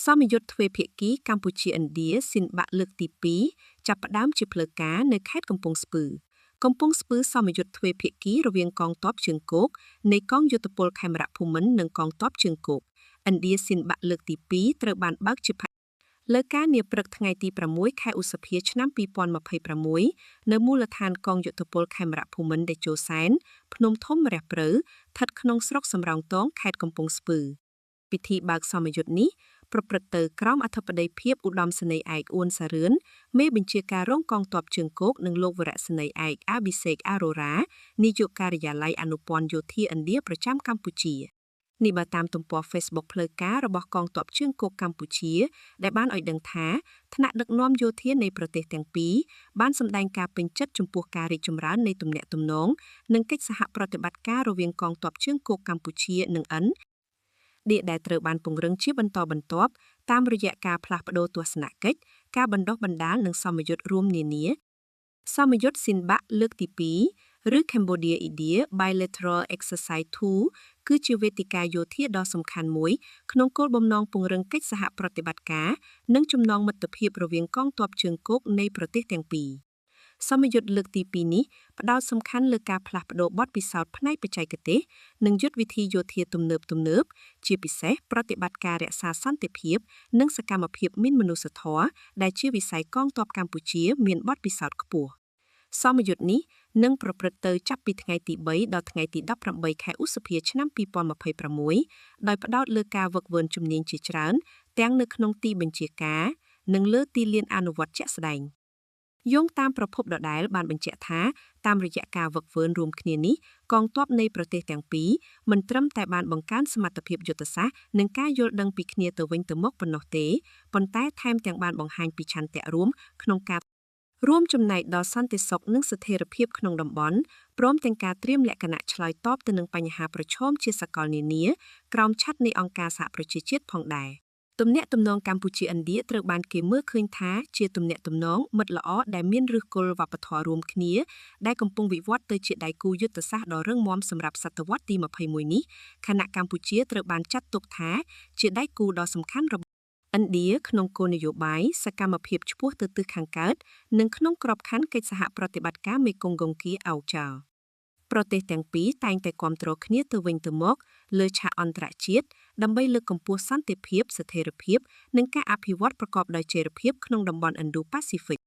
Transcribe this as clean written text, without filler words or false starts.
សមយុទ្ធទ្វេភាគីកម្ពុជាឥណ្ឌាស៊ីនបាក់លើកទី2ចាប់ផ្ដើមជាផ្លូវការនៅខេត្តកំពង់ស្ពឺសមយុទ្ធទ្វេភាគីរវាងកងទ័ពជើងគោកនៃកងយោធពលខេមរៈភូមិន្ទនិងកងទ័ពជើងគោកឥណ្ឌាស៊ីនបាក់លើកទី2ត្រូវបានបើកជាលើការនាព្រឹកថ្ងៃទី6ខែឧសភាឆ្នាំ2026នៅមូលដ្ឋានកងយោធពលខេមរៈភូមិន្ទតេជោសែនភ្នំធំរះព្រៅស្ថិតក្នុងស្រុកសំរោងទងខេត្តកំពង់ស្ពឺពិធីបើកសមយុទ្ធនេះប្រព្រឹត្តទៅក្រោមអធិបតីភាពឧត្តមសេនីយ៍ឯកអ៊ួនសារឿនមេបញ្ជាការរងកងទ័ពជើងគោកនិងលោកវរសេនីយ៍ឯកអភិសេកអារ៉ូរ៉ានាយកការិយាល័យអនុព័ន្ធយោធាឥណ្ឌាប្រចាំកម្ពុជានេះបើតាមទំព័រ Facebook ផ្លូវការរបស់កងទ័ពជើងគោកកម្ពុជាដែលបានឲ្យដឹងថាថ្នាក់ដឹកនាំយោធានៃប្រទេសទាំងពីរបានសម្ដែងការពេញចិត្តចំពោះការរីកចម្រើននៃទំនាក់ទំនងនិងកិច្ចសហប្រតិបត្តិការរវាងកងទ័ពជើងគោកកម្ពុជានិងឥណ្ឌាដែលត្រូវបានពង្រឹងជាបន្តបន្ទាប់តាមរយៈការផ្លាស់ប្តូរទស្សនកិច្ចការបណ្ដុះបណ្ដាលនិងសមយុទ្ធរួមនានាសមយុទ្ធស៊ីនបាក់លើកទី2ឬ Cambodia India Bilateral Exercise 2គឺជាវេទិកាយោធាដ៏សំខាន់មួយក្នុងគោលបំណងពង្រឹងកិច្ចសហប្រតិបត្តិការនិងចំណងមិត្តភាពរវាងកងទ័ពជើងគោកនៃប្រទេសទាំងពីរសមយុទ្ធលើកទី2នេះផ្ដោតសំខាន់លើការផ្លាស់ប្តូរបទពិសោធន៍ផ្នែកបច្ចេកទេសនិងយុទ្ធវិធីយោធាទំនើបជាពិសេសប្រតិបត្តិការរក្សាសន្តិភាពនិងសកម្មភាពមានមនុស្សធម៌ដែលជាវិស័យកងទ័ពកម្ពុជាមានបទពិសោធន៍ខ្ពស់សមយុទ្ធនេះនឹងប្រព្រឹត្តទៅចាប់ពីថ្ងៃទី3ដល់ថ្ងៃទី18ខែឧសភាឆ្នាំ2026ដោយផ្ដោតលើការហ្វឹកហ្វឺនជំនាញជាច្រើនទាំងនៅក្នុងទីបញ្ជាការនិងលើទីលានអនុវត្តជាក់ស្ដែងយោងតាមប្រភពដដែលបានបញ្ជាក់ថាតាមរយៈការហ្វឹកហ្វឺនរួមគ្នានេះកងទ័ពនៃប្រទេសទាំងពីរមិនត្រឹមតែបានបង្កើនសមត្ថភាពយុទ្ធសាស្ត្រនិងការយល់ដឹងពីគ្នាទៅវិញទៅមកប៉ុណ្ណោះទេប៉ុន្តែថែមទាំងបានបង្ហាញពីឆន្ទៈរួមក្នុងការរួមចំណែកដល់សន្តិសុខនិងស្ថិរភាពក្នុងតំបន់ព្រមទាំងការត្រៀមលក្ខណៈឆ្លើយតបទៅនឹងបញ្ហាប្រឈមជាសកលនានាក្រោមឆ័ត្រនៃអង្គការសហប្រជាជាតិផងដែរទំនាក់ទំនងកម្ពុជាឥណ្ឌាត្រូវបានគេមើលឃើញថាជាទំនាក់ទំនងមិត្តល្អដែលមានឫសគល់វប្បធម៌រួមគ្នាដែលកំពុងវិវត្តទៅជាដៃគូយុទ្ធសាស្ត្រដ៏រឹងមាំសម្រាប់សតវត្សទី21នេះខណៈកម្ពុជាត្រូវបានចាត់ទុកថាជាដៃគូដ៏សំខាន់របស់ឥណ្ឌាក្នុងគោលនយោបាយសកម្មភាពឆ្ពោះទៅទិសខាងកើតនិងក្នុងក្របខ័ណ្ឌកិច្ចសហប្រតិបត្តិការមេគង្គង្គីអោចាល់ប្រទេសទាំងពីរតែងតែគាំទ្រគ្នាទៅវិញទៅមកលើឆាកអន្តរជាតិដើម្បីលើកកម្ពស់សន្តិភាពស្ថិរភាពនិងការអភិវឌ្ឍប្រកបដោយចីរភាពក្នុងតំបន់ Indo-Pacific